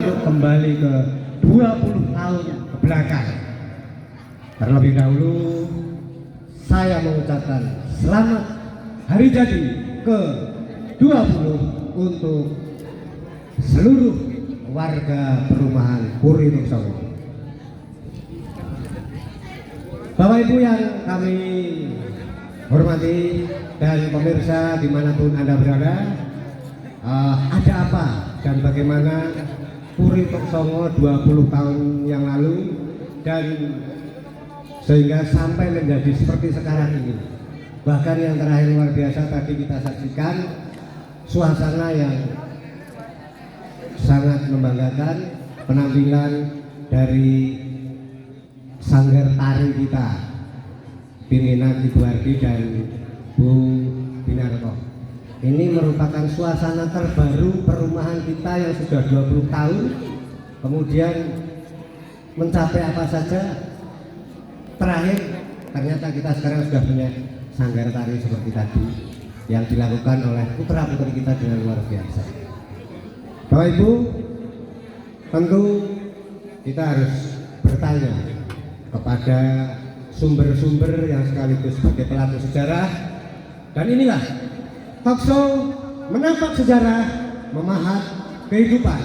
untuk kembali ke 20 tahun ke belakang. Terlebih dahulu saya mengucapkan selamat hari jadi ke-20 untuk seluruh warga perumahan Puri Tuksongo. Bapak Ibu yang kami hormati dan pemirsa dimanapun Anda berada, ada apa dan bagaimana Puri Tuksongo 20 tahun yang lalu dan sehingga sampai menjadi seperti sekarang ini. Bahkan yang terakhir luar biasa tadi kita saksikan suasana yang sangat membanggakan, penampilan dari sanggar tari kita, pimpinan Ibu Ardi dan Bu Binarto. Ini merupakan suasana terbaru perumahan kita yang sudah 20 tahun, kemudian mencapai apa saja. Terakhir ternyata kita sekarang sudah punya sanggar tari seperti tadi yang dilakukan oleh putra-putri kita dengan luar biasa. Bapak Ibu, tentu kita harus bertanya kepada sumber-sumber yang sekaligus sebagai pelaku sejarah, dan inilah talkshow Menapak Sejarah Memahat Kehidupan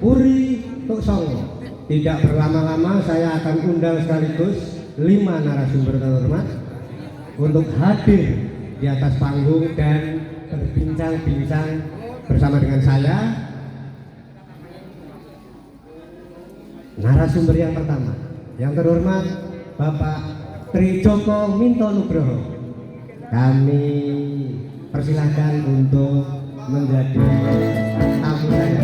Puri Tuksongo. Tidak berlama-lama saya akan undang sekaligus 5 narasumber terhormat untuk hadir di atas panggung dan berbincang-bincang bersama dengan saya. Narasumber yang pertama, yang terhormat Bapak Tri Joko Minto Nugroho. Kami persilahkan untuk menjadi tamu saya.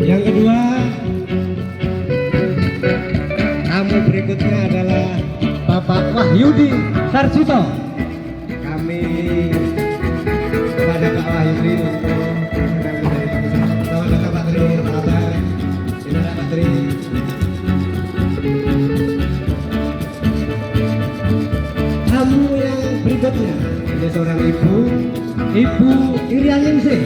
Yang kedua, tamu berikutnya adalah Bapak Wahyudi Sarjito. Kami kepada Pak Wahyudi untuk tamu yang berikutnya ada seorang Ibu Irianingsih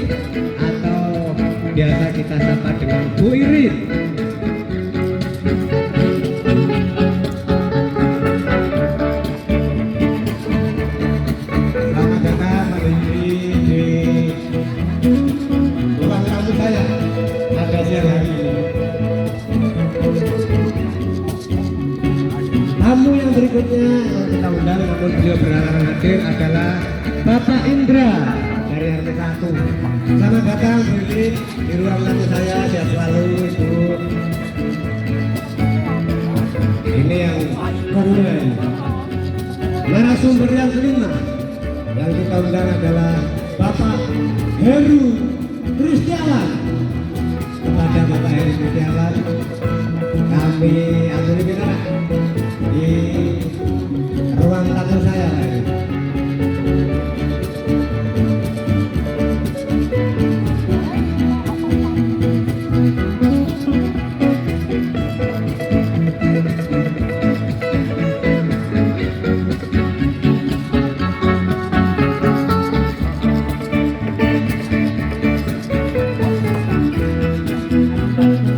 atau biasa kita sapa dengan Bu Irin. Selamat datang Mbak Irin di ruang tamu saya pada siang hari ini. Tamu yang berikutnya yang kita undang namun beliau berhalangan hadir adalah Bapak Indra dari RT 1. Selamat datang Bu Irin di ruang tamu saya, sehat selalu Ibu. Ini yang kedua. Narasumber yang kelima yang kita undang adalah Bapak Heru Kristiawan. Kepada Bapak Heru Kristiawan kami aturi kita di ruang tamu saya.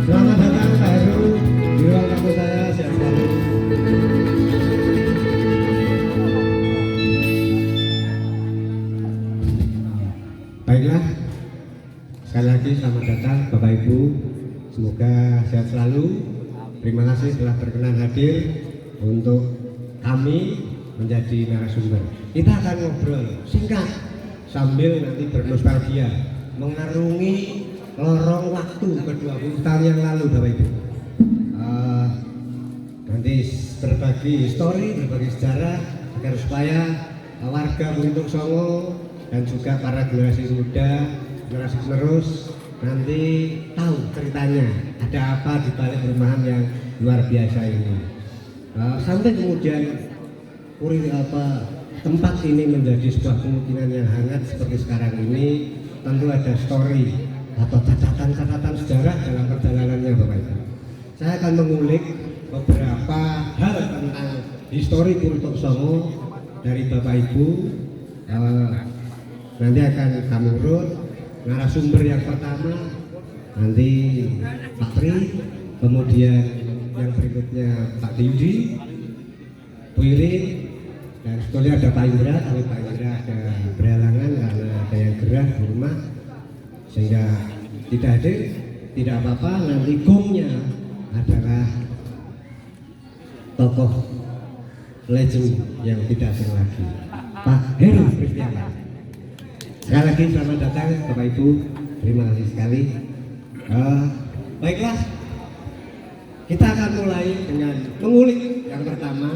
Selamat datang Pak Heru di ruang tamu saya, sehat selalu. Baiklah, sekali lagi selamat datang Bapak Ibu, semoga sehat selalu. Terima kasih telah berkenan hadir untuk kami menjadi narasumber. Kita akan ngobrol singkat sambil nanti bernostalgia mengarungi lorong waktu ke-20 tahun yang lalu Bapak Ibu. Nanti berbagi histori, berbagi sejarah agar supaya warga Puri Tuksongo dan juga para generasi muda, generasi penerus nanti tahu ceritanya ada apa di balik perumahan yang luar biasa ini. Sampai kemudian tempat ini menjadi sebuah kemungkinan yang hangat seperti sekarang ini, tentu ada story atau catatan-catatan sejarah dalam perjalanannya Bapak Ibu. Saya akan mengulik beberapa hal tentang histori Puri Tuksongo dari Bapak Ibu. Nanti akan kami urut, narasumber yang pertama nanti Pak Tri, kemudian yang berikutnya Pak Dindi, Bu Irin, dan sebetulnya ada Pak Indra, tapi Pak Indra ada berhalangan karena ada yang gerah di rumah sehingga tidak hadir. Tidak apa-apa, nanti gongnya adalah tokoh legend yang tidak asing lagi, Pak Heru Kristiawan. Sekali lagi selamat datang Bapak Ibu, terima kasih sekali. Baiklah, kita akan mulai dengan mengulik. Yang pertama,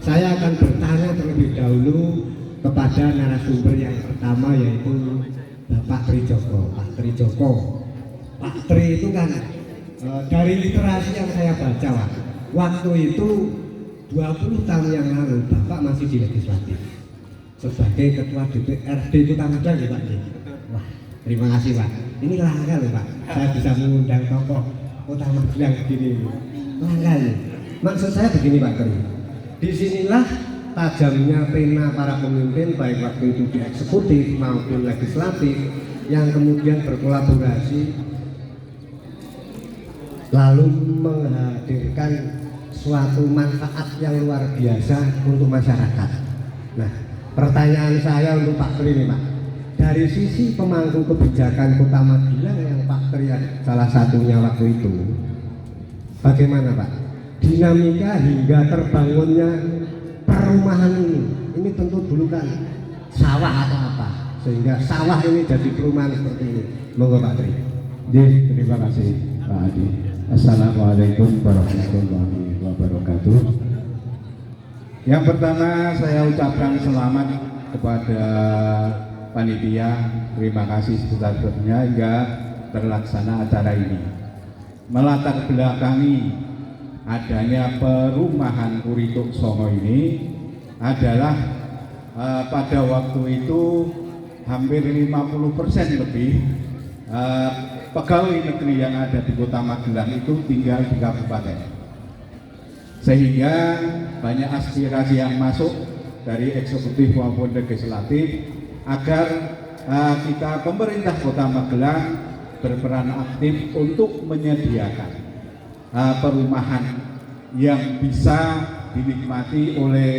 saya akan bertanya terlebih dahulu kepada narasumber yang pertama, yaitu Bapak Trijoko. Pak Trijoko, Pak Tri itu kan dari literasi yang saya baca, Pak, waktu itu 20 tahun yang lalu Bapak masih di legislatif sebagai ketua DPRD Kota Magelang ya Pak. Wah, terima kasih Pak. Ini langka loh Pak, saya bisa mengundang tokoh Kota Magelang begini. Langka nih. Maksud saya begini Pak Tri, disinilah tajamnya pena para pemimpin baik waktu itu di eksekutif maupun legislatif yang kemudian berkolaborasi lalu menghadirkan suatu manfaat yang luar biasa untuk masyarakat. Nah, pertanyaan saya untuk Pak Tri ini Pak, dari sisi pemangku kebijakan Kota Magelang yang Pak Tri salah satunya waktu itu, bagaimana Pak dinamika hingga terbangunnya perumahan ini tentu dulu kan sawah atau apa, sehingga sawah ini jadi perumahan seperti ini. Monggo Pak Tri. Terima kasih Pak Adi. Assalamualaikum warahmatullahi wabarakatuh. Yang pertama saya ucapkan selamat kepada panitia. Terima kasih sebesar-besarnya hingga terlaksana acara ini. Melatar belakangi adanya perumahan Kurituk Songo ini adalah pada waktu itu hampir 50% lebih pegawai negeri yang ada di Kota Magelang itu tinggal di kabupaten, sehingga banyak aspirasi yang masuk dari eksekutif maupun legislatif agar kita pemerintah Kota Magelang berperan aktif untuk menyediakan perumahan yang bisa dinikmati oleh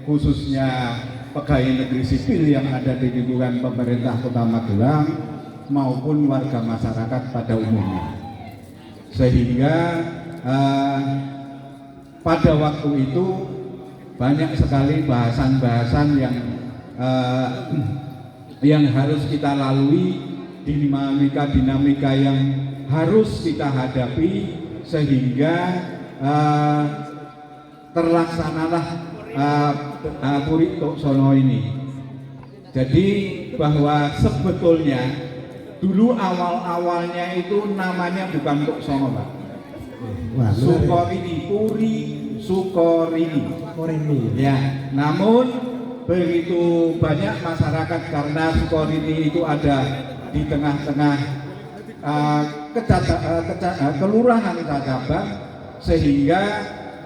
khususnya pegawai negeri sipil yang ada di lingkungan pemerintah Kota Magelang maupun warga masyarakat pada umumnya. Sehingga pada waktu itu banyak sekali bahasan-bahasan yang harus kita lalui, dinamika yang harus kita hadapi, sehingga terlaksanalah Kurituk Songo ini. Jadi bahwa sebetulnya dulu awal-awalnya itu namanya bukan Tuk Songo Pak. Sukorini, Puri Sukorini. Ya, namun begitu banyak masyarakat karena Sukorini itu ada di tengah-tengah kelurahan Cacabang, sehingga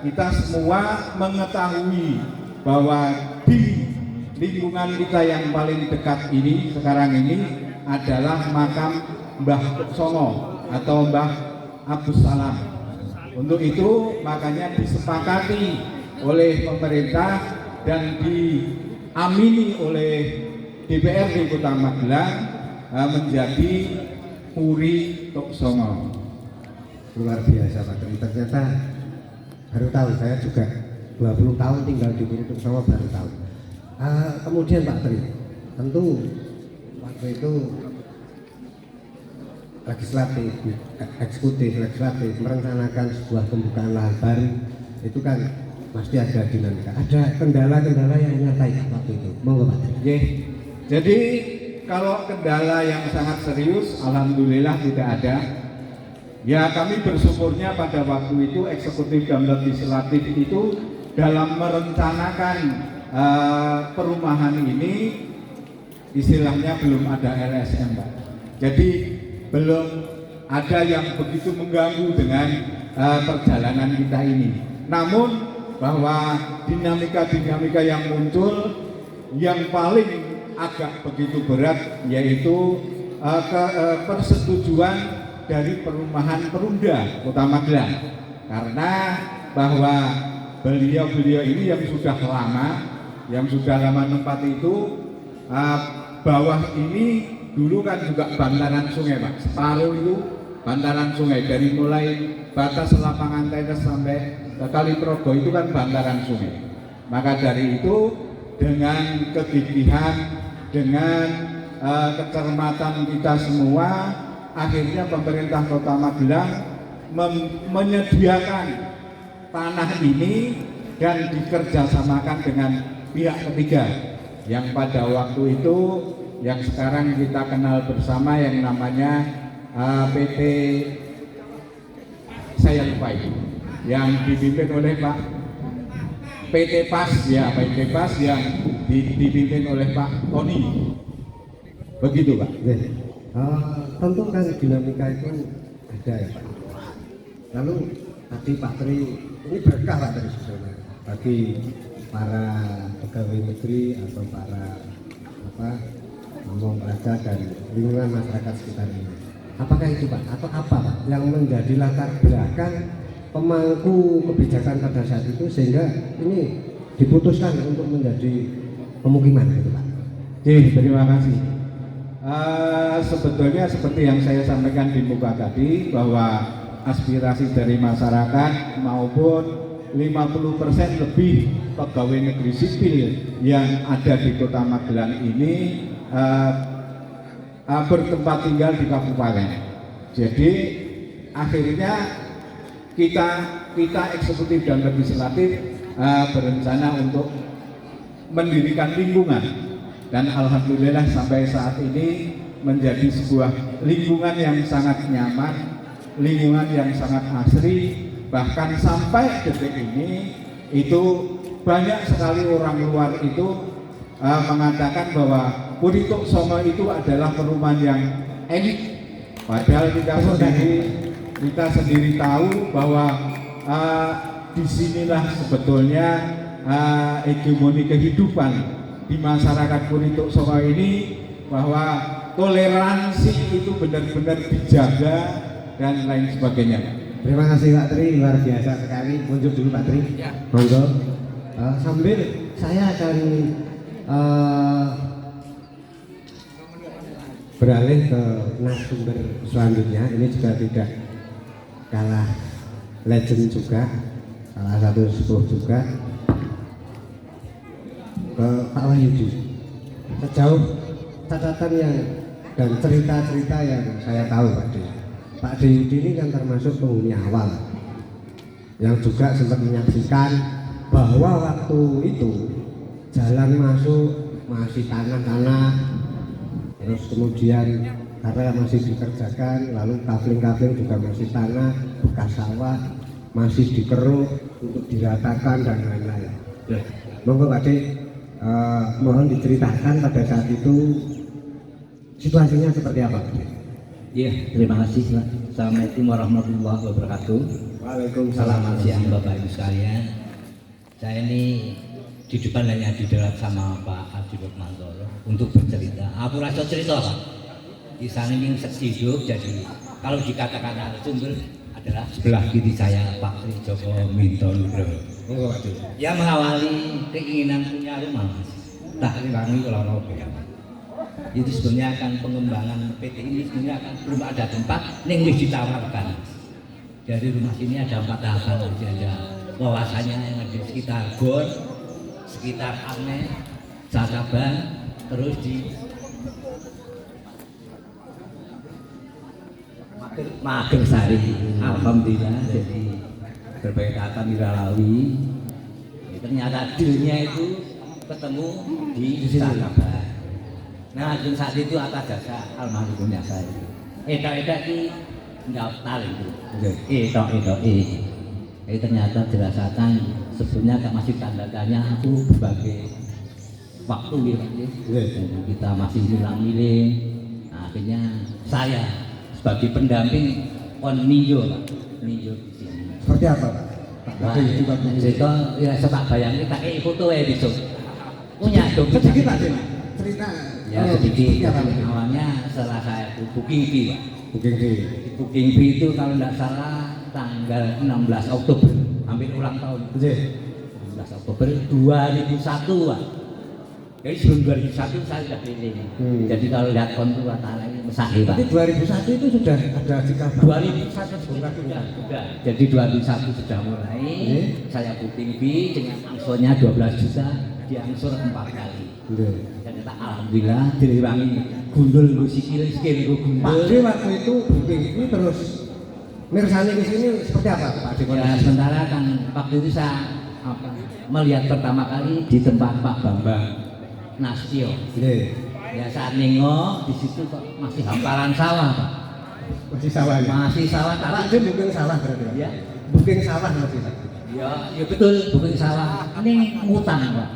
kita semua mengetahui bahwa di lingkungan kita yang paling dekat ini sekarang ini adalah makam Mbah Tuk Songo atau Mbah Abdus Salam. Untuk itu makanya disepakati oleh pemerintah dan diamini oleh DPRD Kota Magelang menjadi Puri Tuk Songo. Luar biasa Pak Tri, ternyata baru tahu, saya juga 20 tahun tinggal di Puri Tuk Songo baru tahu. Kemudian Pak Tri, tentu waktu itu legislatif, eksekutif, legislatif merencanakan sebuah pembukaan lahan baru, itu kan pasti ada dinamika, ada kendala-kendala yang nyata waktu itu. Monggo Pak Tri. Jadi kalau kendala yang sangat serius, alhamdulillah tidak ada. Ya, kami bersyukurnya pada waktu itu eksekutif dan legislatif itu dalam merencanakan perumahan ini, istilahnya belum ada LSM Pak. Jadi belum ada yang begitu mengganggu dengan perjalanan kita ini. Namun bahwa dinamika-dinamika yang muncul yang paling agak begitu berat yaitu persetujuan dari Perumahan Perumda Kota Magelang, karena bahwa beliau-beliau ini yang sudah lama tempat itu, bawah ini dulu kan juga bantaran sungai Pak, separuh itu bantaran sungai, dari mulai batas lapangan tenis sampai ke Kali Progo itu kan bantaran sungai. Maka dari itu dengan kegigihan, dengan kecermatan kita semua, akhirnya pemerintah Kota Magelang menyediakan tanah ini dan dikerjasamakan dengan pihak ketiga yang pada waktu itu, yang sekarang kita kenal bersama, yang namanya PT, saya lupa itu, yang dipimpin oleh Pak PT PAS, ya PT PAS yang dipimpin oleh Pak Tony. Begitu Pak. Tentu kan dinamika itu ada ya Pak. Lalu tadi Pak Tri, ini berkah Pak Tri sebenarnya bagi para pegawai negeri atau para ngomong raja dan lingkungan masyarakat sekitar ini. Apakah itu Pak atau apa Pak yang menjadi latar belakang pemangku kebijakan pada saat itu sehingga ini diputuskan untuk menjadi pemukiman gitu Pak? Oke, terima kasih. Sebetulnya seperti yang saya sampaikan di muka tadi, bahwa aspirasi dari masyarakat maupun 50% lebih pegawai negeri sipil yang ada di Kota Magelang ini bertempat tinggal di kabupaten. Jadi akhirnya kita eksekutif dan legislatif berencana untuk mendirikan lingkungan, dan alhamdulillah sampai saat ini menjadi sebuah lingkungan yang sangat nyaman, lingkungan yang sangat asri. Bahkan sampai detik ini itu banyak sekali orang luar itu mengatakan bahwa Purituk Somo itu adalah perumahan yang elit, padahal kita sendiri tahu bahwa disinilah sebetulnya hegemoni kehidupan di masyarakat Purituk Somo ini, bahwa toleransi itu benar-benar dijaga dan lain sebagainya. Terima kasih Pak Tri, luar biasa sekali. Munjuk dulu Pak Tri. Ya. Monggo. Sambil saya akan beralih ke narasumber selanjutnya. Ini juga tidak kalah legend juga, salah satu sepuh juga, ke Pak Wahyudi. Sejauh catatan yang dan cerita-cerita yang saya tahu Pak Wahyudi ini kan termasuk penghuni awal yang juga sempat menyaksikan bahwa waktu itu jalan masuk masih tanah-tanah, terus kemudian karena masih dikerjakan, lalu kafling juga masih tanah, bekas sawah masih dikeruk untuk diratakan dan lain-lain. Monggo Pak Dik, mohon diceritakan pada saat itu situasinya seperti apa? Iya, terima kasih. Assalamualaikum warahmatullahi wabarakatuh. Waalaikumsalam. Selamat siang Bapak Ibu sekalian. Saya ini di depan hanya di dalam sama Pak Adi Mantoro untuk bercerita. Aku rasa cerita Pak. Di sana ini hidup, jadi kalau dikatakan narasumber adalah sebelah kiri saya Pak Tri Joko Minto Nugroho. Yang mengawali keinginan punya rumah tak dibangun kalau itu sebenarnya akan pengembangan PT ini sebenarnya akan belum ada tempat yang ditawarkan. Dari rumah sini ada 4 tahapan saja. Wawasannya yang ada di sekitar Gor, sekitar Arne, Sakaban, terus di Magersari. Alhamdulillah jadi berbagai kata Miralawi. Ternyata dealnya itu ketemu di Sakaban. Nah, saat itu atas jasa almarhumnya saya. Edak-edak ini daftar itu. Edak. Ternyata dirasakan sebetulnya masih tanda tanya aku berbagai waktu kita masih milang-miling. Nah, akhirnya saya sebagai pendamping ninjo di sini. Seperti apa Pak? Cerita ya tak bayangin tak foto besok. Punya dong sedikit Pak cerita Ya sedikit. Awalnya setelah saya booking fee, Pak. Booking fee. Booking fee itu kalau tidak salah tanggal 16 Oktober, hampir ulang tahun. Oke. 16 Oktober 2001, Pak. Jadi sebelum 2001 saya sudah keliling. Jadi kalau lihat kontur Watara ini mesake, Pak. Tapi 2001 itu sudah ada di kabar. 2001 sudah. Jadi 2001 sudah mulai. Saya booking fee dengan angsurnya 12 juta, diangsur 4 kali. Ternyata alhamdulillah direwangi gundul nggo sikil nggo Pak gundul. D waktu itu booking fee terus mirsani ke sini seperti apa Pak D? Ya sementara kan waktu itu saya melihat pertama kali di tempat Pak Bambang Nastio. Ya saat nengok di situ kok masih hamparan sawah, Pak. Masih sawah ya? Masih sawah Pak tapi D booking sawah berarti ya? ya, Booking sawah masih. ya betul bukan sawah. Ini ngutang, Pak.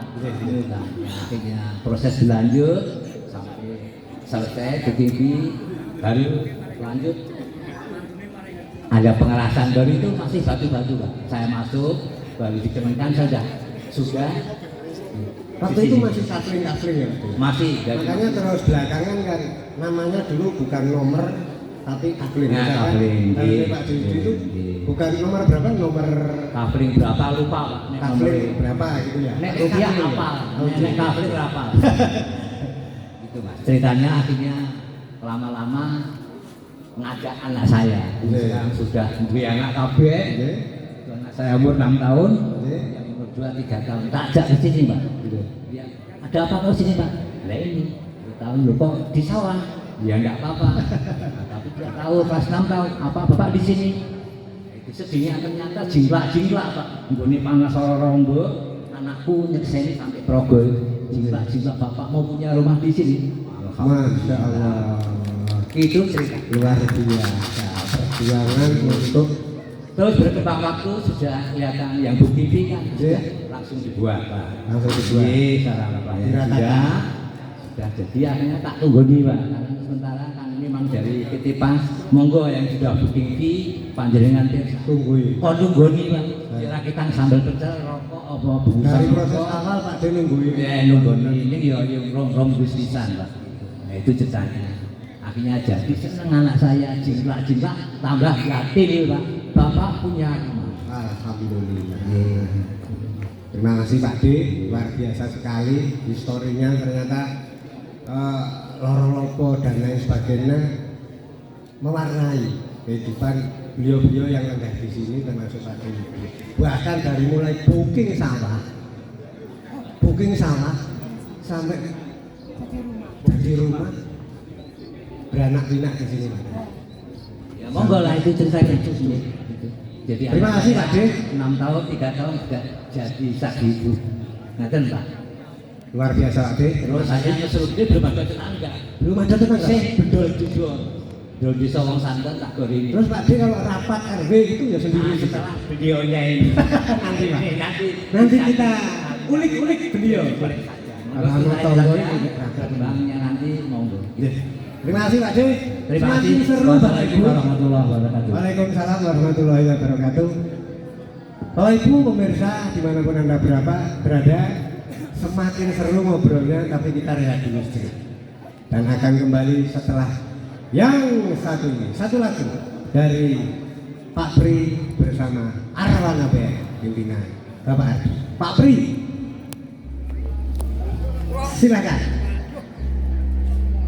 Ngutang. Akhirnya proses berlanjut sampai selesai booking fee baru lanjut. Ada pengerasan dari itu masih batu-batu, Pak. Saya masuk baru dikenakan saja sudah. Waktu itu masih kapling ya? Masih. Makanya terus belakangan kan namanya dulu bukan nomor tapi kapling. Nah, kapling. Tapi Pak Didi itu bukan nomor berapa? Nomor Kapling berapa lupa, Pak. Nek kapling berapa gitu ya? Nek rupiah Kapling ya? apa? Oh, Nek kapling berapa? Itu, Mas. Ceritanya akhirnya lama-lama ngajak anak saya. Sekarang sudah dua anak kabeh. Anak saya umur 6 tahun, yang umur 2-3 tahun. Tak ajak ke sini, Pak. Ya, ada apa kau sini, Pak? Lah ini, 2 tahun loh kok di sawah. Ya enggak apa-apa. Nah, tapi dia tahu pas 6 tahun, apa Bapak di sini? Itu sedihnya ternyata jinglak-jinglak, Pak. Nggone panas rombo, anakku nyekseni sampai Progo. Jinglak-jinglak Bapak mau punya rumah di sini. Masya Allah. Itu cerita. Luar biasa. Perjuangan untuk Terus berkembang waktu sudah kelihatan yang bukti TV kan sudah langsung dibuat, Pak. Langsung dibuat. Sarang lapangnya Diratakan. sudah jadi akhirnya tak tunggu nih, Pak. Karena sementara kan ini memang dari PT Pas monggo yang sudah booking fee panjenengan tungguin. oh tunggu nih, Pak. Kira kita sambil pecel rokok apa bungkus Dari proses awal Pak D nungguin. ya nunggu ini ya yang rom bisnisan, Pak. Nah itu ceritanya. Akhirnya jadi seneng anak saya jinglak-jinglak tambah yakin, Pak. Bapak punya rumah. Alhamdulillah. Terima kasih Pak D, luar biasa sekali historinya ternyata lorong-lopo dan lain sebagainya mewarnai kehidupan beliau-beliau yang ada di sini termasuk Pak D. Bahkan dari mulai booking sawah sampai jadi rumah beranak pinak di sini Pak. Ya monggo lah itu ceritanya itu sini. Jadi Terima kasih, Pak D. 6 tahun, 3 tahun sudah jadi sak ibu. Ngaten, Pak. Luar biasa Pak D. Terus saya nyusul ini belum ada tetangga. Belum ada tetangga. Saya bedol duduk. Bedol di Sawang Santen tak gorini. Terus Pak D kalau rapat RW itu ya sendiri Setelah videonya ini nanti Pak. nanti kita ulik-ulik beliau. boleh saja. Alamat tonggo ini. Berkembangnya nanti monggo. Terima kasih Pak D. Terima kasih. Semakin seru Bapak Wassalamualaikum Ibu. warahmatullahi wabarakatuh. Waalaikumsalam warahmatullahi wabarakatuh. Bapak Ibu pemirsa dimanapun Anda berada, semakin seru ngobrolnya tapi kita rehat dulu sedikit. Dan akan kembali setelah yang satu ini, satu lagu dari Pak Pri bersama Arwana Band pimpinan Bapak Ardi. Pak Pri, silakan.